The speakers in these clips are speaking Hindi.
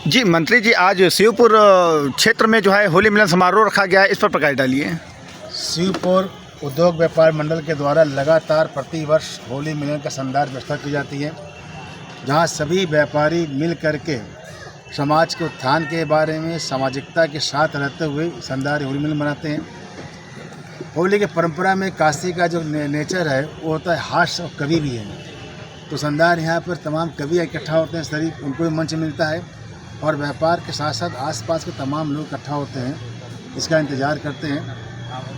जी मंत्री जी, आज शिवपुर क्षेत्र में जो है होली मिलन समारोह रखा गया है, इस पर प्रकाश डालिए। शिवपुर उद्योग व्यापार मंडल के द्वारा लगातार प्रतिवर्ष होली मिलन का शानदार व्यवस्था की जाती है, जहां सभी व्यापारी मिल करके समाज के उत्थान के बारे में सामाजिकता के साथ रहते हुए शानदार होली मिलन मनाते हैं। होली की परंपरा में काशी का जो नेचर है वो होता है हास्य और कवि भी है, तो शानदार यहाँ पर तमाम कवि इकट्ठा होते हैं, सभी उनको भी मंच मिलता है और व्यापार के साथ साथ आसपास के तमाम लोग इकट्ठा होते हैं, इसका इंतज़ार करते हैं।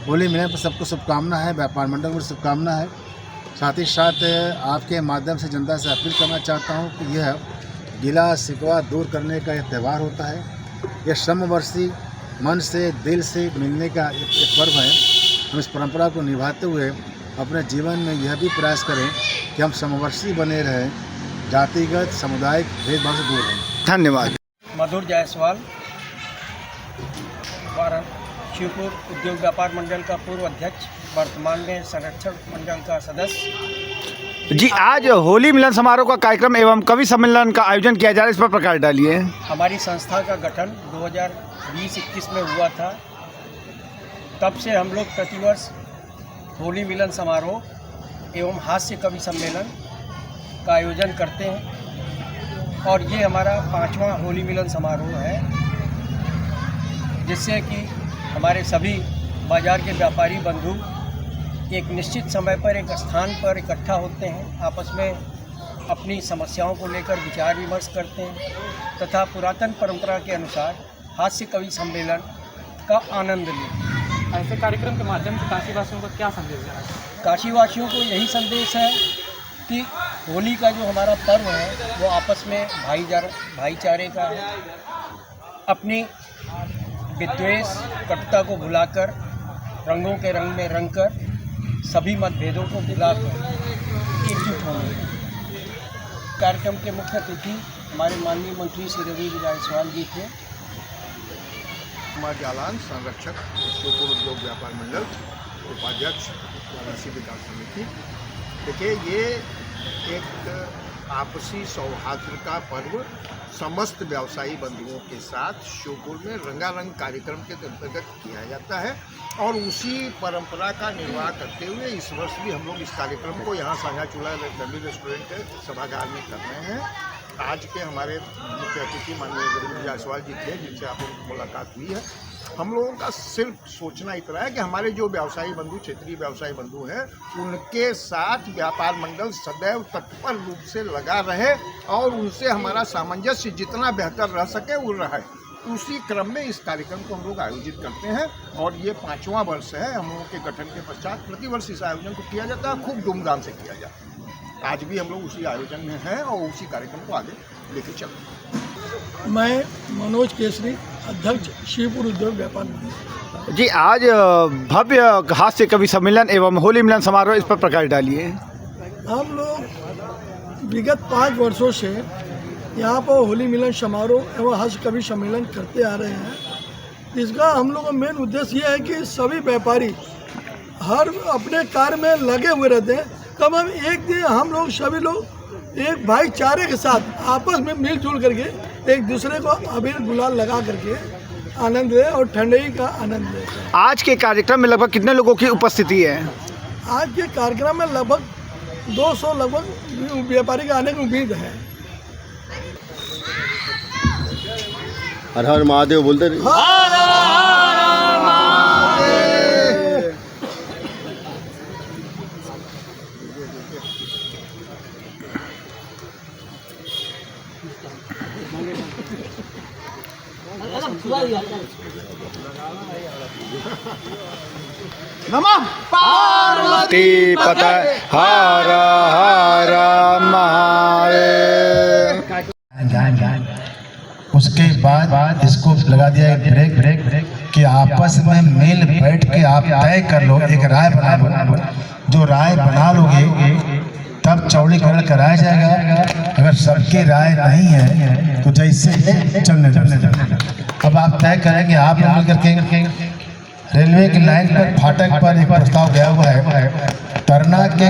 होली मिलन पर सबको शुभकामना है, व्यापार मंडल को शुभकामना है। साथ ही साथ आपके माध्यम से जनता से अपील करना चाहता हूँ कि यह गिला शिकवा दूर करने का यह त्यौहार होता है। यह समवर्षी मन से दिल से मिलने का एक पर्व है। हम इस परंपरा को निभाते हुए अपने जीवन में यह भी प्रयास करें कि हम समवर्षी बने रहें, जातिगत सामुदायिक भेदभाव से दूर रहें। धन्यवाद। मधुर जायसवाल, शिवपुर उद्योग व्यापार मंडल का पूर्व अध्यक्ष, वर्तमान में संरक्षण मंडल का सदस्य। जी, आज होली मिलन समारोह का कार्यक्रम एवं कवि सम्मेलन का आयोजन किया जा रहा है, इस पर प्रकाश डालिए। हमारी संस्था का गठन 2020-21 में हुआ था। तब से हम लोग प्रतिवर्ष होली मिलन समारोह एवं हास्य कवि सम्मेलन का आयोजन करते हैं और ये हमारा 5वां होली मिलन समारोह है, जिससे कि हमारे सभी बाज़ार के व्यापारी बंधु एक निश्चित समय पर एक स्थान पर इकट्ठा होते हैं, आपस में अपनी समस्याओं को लेकर विचार विमर्श करते हैं तथा पुरातन परंपरा के अनुसार हास्य कवि सम्मेलन का आनंद लेते हैं। ऐसे कार्यक्रम के माध्यम से काशीवासियों को क्या संदेश देना चाहिए? काशीवासियों को यही संदेश है कि होली का जो हमारा पर्व है वो आपस में भाईचारे का है। अपनी विद्वेष कटुता को भुलाकर रंगों के रंग में रंग कर सभी मतभेदों को भुलाकर एकजुट होंगे। कार्यक्रम के मुख्य अतिथि हमारे माननीय मंत्री श्री रवि जायसवाल जी थे। कुमार जालान, संरक्षक, शिवपुर उद्योग व्यापार मंडल, उपाध्यक्ष, कृषि विकास समिति। देखिए, ये एक आपसी सौहार्द का पर्व समस्त व्यवसायी बंधुओं के साथ शिवपुर में रंगारंग कार्यक्रम के अंतर्गत किया जाता है और उसी परंपरा का निर्वाह करते हुए इस वर्ष भी हम लोग इस कार्यक्रम को यहाँ साझा चूल्हा फैमिली रेस्टोरेंट सभागार में कर रहे हैं। आज के हमारे मुख्य अतिथि माननीय रवि जायसवाल जी थे, जिनसे आप लोगों की मुलाकात हुई है। हम लोगों का सिर्फ सोचना इतना है कि हमारे जो व्यवसायी बंधु, क्षेत्रीय व्यवसायी बंधु हैं, उनके साथ व्यापार मंडल सदैव तत्पर रूप से लगा रहे और उनसे हमारा सामंजस्य जितना बेहतर रह सके वो रहे। उसी क्रम में इस कार्यक्रम को हम लोग आयोजित करते हैं और ये 5वां वर्ष है। हम लोगों के गठन के पश्चात प्रतिवर्ष इस आयोजन को किया जाता है, खूब धूमधाम से किया जाता है। आज भी हम लोग उसी आयोजन में हैं और उसी कार्यक्रम को आगे लेके चल रहे हैं। मैं मनोज केसरी, अध्यक्ष शिवपुर उद्योग व्यापार मंडल। जी, आज भव्य हास्य कवि सम्मेलन एवं होली मिलन समारोह, इस पर प्रकाश डालिए। हम लोग विगत 5 वर्षों से यहाँ पर होली मिलन समारोह एवं हास्य कवि सम्मेलन करते आ रहे हैं। इसका हम लोग का मेन उद्देश्य ये है कि सभी व्यापारी हर अपने कार्य में लगे हुए रहते हैं। कम एक दिन हम लोग सभी लोग एक भाईचारे के साथ आपस में मिलजुल करके एक दूसरे को अबीर गुलाल लगा करके आनंद ले और ठंडई का आनंद ले। आज के कार्यक्रम में लगभग कितने लोगों की उपस्थिति है? आज के कार्यक्रम में लगभग 200 व्यापारी के आने की उम्मीद है। हर हर महादेव बोलते रहिए। नमः पार्वती पतये हर हर महादेव। उसके बाद इसको लगा दिया एक ब्रेक कि आपस में मिल बैठ के आप तय कर लो, एक राय बना लो। जो राय बना लोगे तब चौड़ीकरण कराया जाएगा। अगर सबकी राय नहीं है तो जैसे चलने अब आप तय करेंगे। आप मिल करके रेलवे की लाइन पर फाटक पर एक प्रस्ताव गया हुआ है, तरना के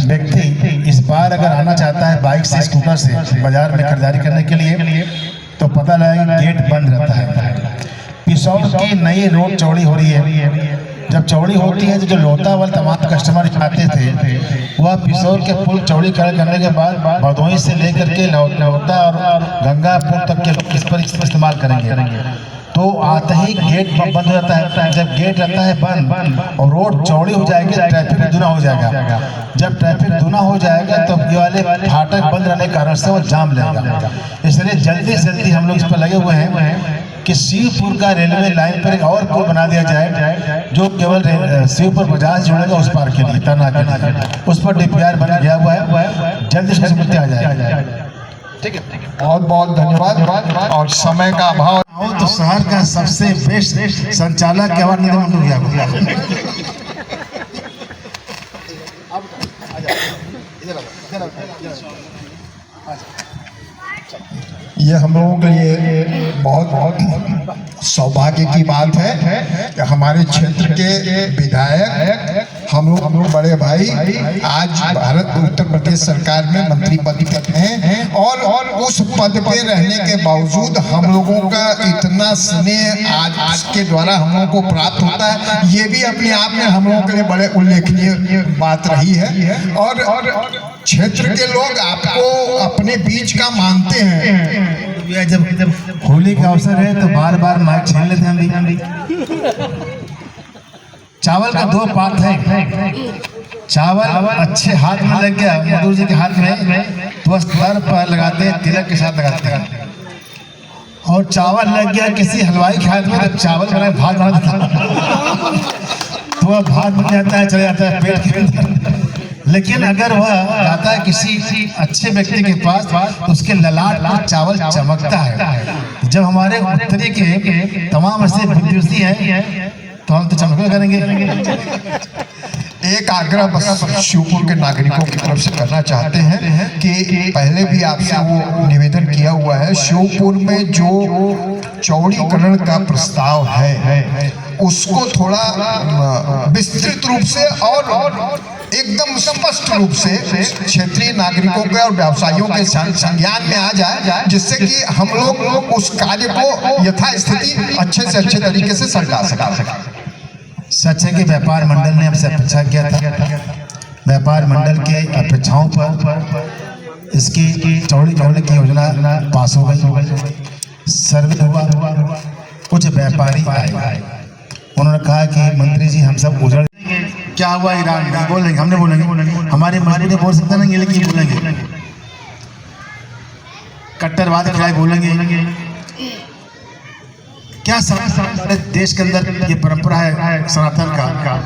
व्यक्ति इस बार अगर आना चाहता है बाइक से स्कूटर से बाजार में खरीदारी करने के लिए तो पता लगा कि गेट बंद रहता है। पिसौर की नई रोड चौड़ी हो रही है। जब चौड़ी होती है तो जो लोतावाल तमाम कस्टमर आते थे वह पिसौर के पुल चौड़ी करने के बाद भदोही से लेकर के लोता और गंगापुर तक के इस पर इस्तेमाल करेंगे। तो आते ही गेट बंद हो जाता है। जब गेट रहता है बंद और रोड चौड़ी हो जाएगी तो ट्रैफिक दुना हो जाएगा। जब ट्रैफिक दुना हो जाएगा तो ये वाले फाटक बंद रहने के कारण से वो जाम लगेगा। इसलिए जल्दी से जल्दी हम लोग इस पर लगे हुए हैं कि शिवपुर का रेलवे लाइन पर एक और पुल बना दिया जाए जो केवल शिवपुर बाजार जोड़ेगा उस पार के लिए तना के लिए। उस पर DPR बना गया हुआ है, जल्दी से मुद्दे आ जाए। ठीक है, बहुत बहुत धन्यवाद। और समय का अभाव हो तो शहर का सबसे बेस्ट संचालक के नहीं ये हम लोगों के लिए बहुत सौभाग्य की बात है कि हमारे क्षेत्र के विधायक हम लोग बड़े भाई आज भारत उत्तर प्रदेश सरकार में मंत्री पद पर हैं और उस पद पे रहने के बावजूद हम लोगों का इतना स्नेह आज के द्वारा हम लोगों को प्राप्त होता है, ये भी अपने आप में हम लोगों के लिए बड़े उल्लेखनीय बात रही है। और क्षेत्र के लोग आपको अपने बीच का मानते हैं। जब होली का अवसर है तो बार बार माइक छीन लेते हैं हम भी। चावल का दो पार्ट है। चावल अच्छे हाथ में लग गया मधुर जी के हाथ में तो सर पर लगाते हैं, तिलक के साथ लगाते हैं। और चावल लग गया किसी हलवाई के हाथ में तो चावल बना भात बना देता तो वह भात बन जाता है, चले जाता है पेट के अंदर। लेकिन अगर वह जाता है किसी अच्छे व्यक्ति के पास तो उसके ललाट पर चावल चमकता है। जब हमारे उत्तरी के तमाम ऐसे विद्यार्थी हैं तो हम तो चमकना करेंगे। एक आग्रह बस शिवपुर के नागरिकों की तरफ से करना चाहते हैं कि पहले भी आपसे वो निवेदन किया हुआ है, शिवपुर में जो चौड़ीकरण का प्रस्ताव है उसको थोड़ा विस्तृत रूप से और एकदम स्पष्ट रूप से क्षेत्रीय नागरिकों के और व्यवसायियों के संज्ञान में आ जाए, जिससे कि हम लोग उस कार्य को यथास्थिति अच्छे से अच्छे तरीके से सलटा सकें। सच है कि व्यापार मंडल ने हमसे अपेक्षा किया था। व्यापार मंडल के अपेक्षाओं पर इसकी चौड़ी की योजना पास हो गई। सर्वे हुआ, कुछ व्यापारी आए, उन्होंने कहा कि मंत्री जी हम सब उजड़ क्या हुआ ईरान में बोलेंगे, हमने बोलेंगे, हमारे मजबूरी बोल सकते नहीं, लेकिन बोलेंगे कट्टरवाद खिलाफ बोलेंगे। क्या हमारे देश के अंदर ये परंपरा है सनातन का,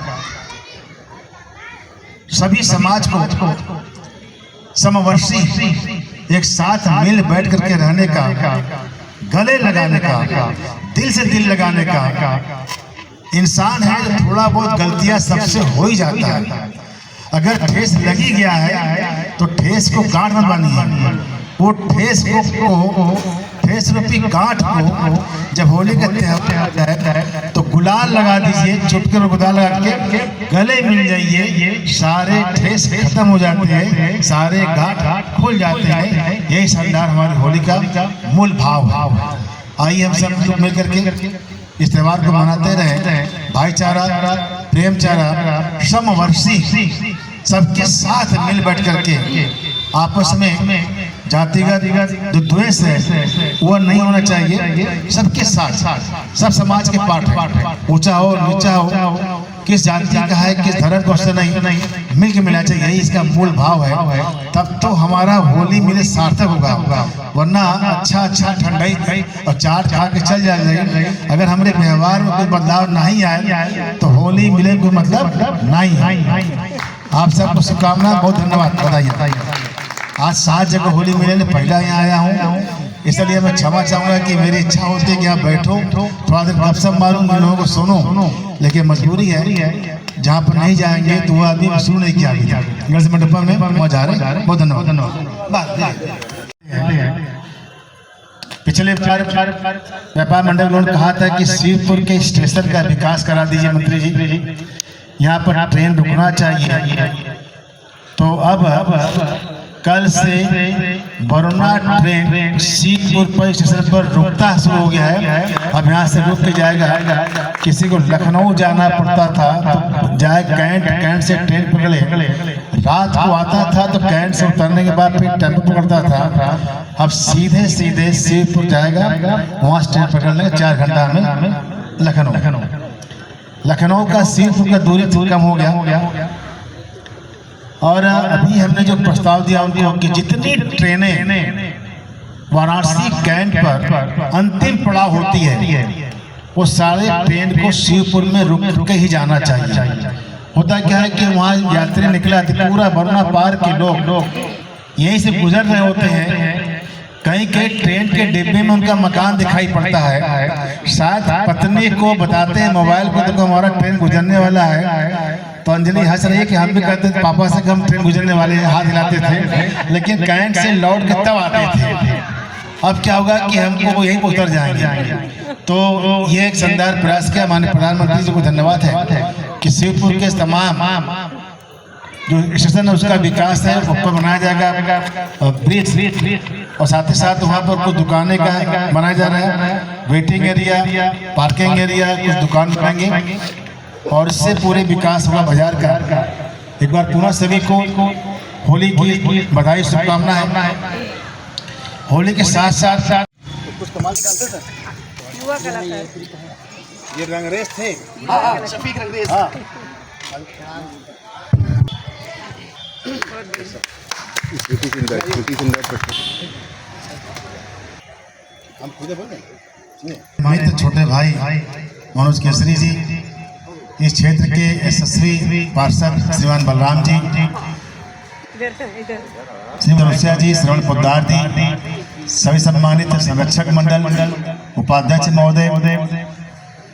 सभी समाज को समवर्षी एक साथ मिल बैठ करके रहने का, गले लगाने का, दिल से दिल लगाने का। इंसान है जो थोड़ा बहुत गलतियां सबसे हो ही जाता है। अगर ठेस लगी गया है तो ठेस को गांठ मत बांधिए। वो ठेस रूपी गांठ को जब होली का त्योहार आ जाए तो गुलाल लगा दीजिए, चुटकी में गुलाल लगा के गले मिल जाइए, सारे ठेस खत्म हो जाते हैं, सारे गांठ खुल जाते हैं। यही शानदार हमारी होली का मूल भाव है। आइए हम सब लोग मिल करके इस त्यौहार को मनाते रहे। भाईचारा, प्रेमचारा, समवर्षी सबके साथ मिल बैठ करके आपस में जातिगत जो द्वेष है वो नहीं होना चाहिए। सबके साथ सब समाज के पार्ट है, ऊंचा हो नीचा हो, किस जाति का है किस धर्म को से नहीं, मिल के मिलना चाहिए। यही इसका मूल भाव है। तब तो हमारा होली मिले सार्थक होगा, वरना अच्छा ठंडाई और चाट खा के चल जाएंगे। अगर हमारे व्यवहार में कोई बदलाव नहीं आए तो होली मिले कोई मतलब नहीं है। आप सबको शुभकामना, बहुत धन्यवाद, बताइए। आज 7 जगह होली मिले ने पहला यहाँ आया हूँ, इसलिए मैं क्षमा चाहूँगा कि मेरी इच्छा होती है कि यहाँ बैठो, थोड़ा देर गपशप मारूँ, इन लोगों को सुनो, लेकिन मजबूरी है, जहाँ पर नहीं जाएंगे तो वो आदमी शुरू नहीं किया घर से मंडपा में वहाँ जा रहे हैं। बहुत धन्यवाद। पिछले व्यापार मंडल ने कहा था कि शिवपुर के स्टेशन का विकास करा दीजिए मंत्री जी, यहाँ पर ट्रेन रुकना चाहिए। तो अब कल से बरौना ट्रेन सीतपुर पर स्टेशन पर रुकता शुरू हो गया है। अब यहाँ से रुक के जाएगा। किसी को लखनऊ जाना पड़ता था तो जाए कैंट से ट्रेन पकड़े, रात को आता था तो कैंट से उतरने के बाद फिर टेम्पो पकड़ता था। अब सीधे सीतपुर जाएगा, वहाँ से ट्रेन पकड़ लेंगे 4 घंटा में लखनऊ का सीतपुर का दूरी कम हो गया। और अभी हमने जो प्रस्ताव दिया उनको कि जितनी ट्रेनें वाराणसी कैंट पर अंतिम पड़ाव होती है वो सारे ट्रेन को शिवपुर में रुक के ही जाना चाहिए। होता क्या है कि वहाँ यात्री निकले आते, पूरा बरौना पार के लोग यहीं से गुजर रहे होते हैं। कहीं ट्रेन के डिब्बे में उनका मकान दिखाई पड़ता है, शायद पत्नी को बताते हैं मोबाइल पर देखो हमारा ट्रेन गुजरने वाला है, तो अंजलि हंस रही है कि हम भी कहते थे पापा से हम ट्रेन गुजरने वाले हैं, हाथ हिलाते थे, लेकिन कैंट से लौट के तब आते थे। अब क्या होगा कि हमको यहीं पर उतर जाएंगे। तो ये एक शानदार प्रयास किया, माननीय प्रधानमंत्री जी को धन्यवाद है कि शिवपुर के तमाम जो स्टेशन है उसका विकास है, ऊपर बनाया जाएगा ब्रिज, और साथ ही साथ वहाँ पर कुछ दुकानें का बनाया जा रहा है, वेटिंग एरिया, पार्किंग एरिया, कुछ दुकान बनाएंगे और इससे पूरे विकास होगा बाजार का। एक बार पुनः सभी को होली की बधाई शुभकामनाएं। होली के साथ साथ कुछ कमाल निकालते थे, ये रंगरेज थे, शफीक रंगरेज। हम खुद बोल रहे हैं तो छोटे भाई मनोज केसरी जी, इस क्षेत्र के यशस्वी पार्षद श्रीमान बलराम जी, श्री रुसिया जी, श्रवण पोद्दार जी, सभी सम्मानित संरक्षक मंडल, उपाध्यक्ष महोदय,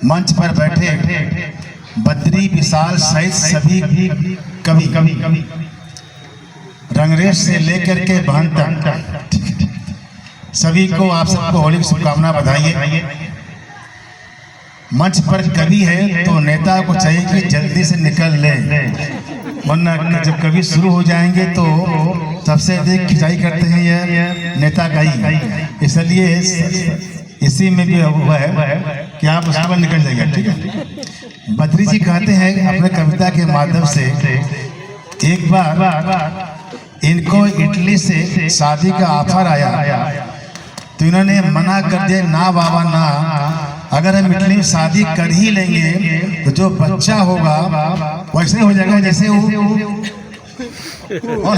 मंच पर बैठे बद्री विशाल सहित सभी कवि, रंगरेज से लेकर के बहन तक सभी को आप सबको होली की शुभकामना बधाई। मंच पर कवि है तो नेता को चाहिए कि जल्दी से निकल ले, वरना जब कवि शुरू हो जाएंगे तो सबसे अधिक खिंचाई करते हैं ये नेता का ही। इसलिए इसी में भी हुआ है कि आप उसके बाद निकल जाइए, ठीक है। बद्री जी कहते हैं अपने कविता के माध्यम से, एक बार इनको इटली से शादी का ऑफर आया तो इन्होंने मना कर दिया, ना बाबा ना, अगर हम इटली में शादी कर ही लेंगे तो जो बच्चा होगा वैसे हो जाएगा जैसे और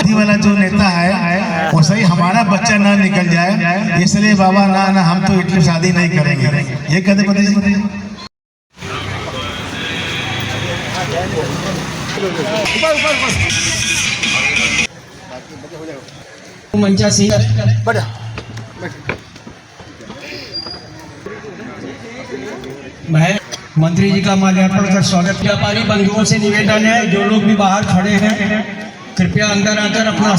वाला जो नेता है वो सही हमारा बच्चा ना निकल जाए, इसलिए बाबा ना हम तो इटली शादी नहीं करेंगे, ये कहते बताइए। मंचा सिंह मैं मंत्री जी का माल्यार्पण कर स्वागत। व्यापारी बंधुओं से निवेदन है, जो लोग भी बाहर खड़े हैं कृपया अंदर आकर अपना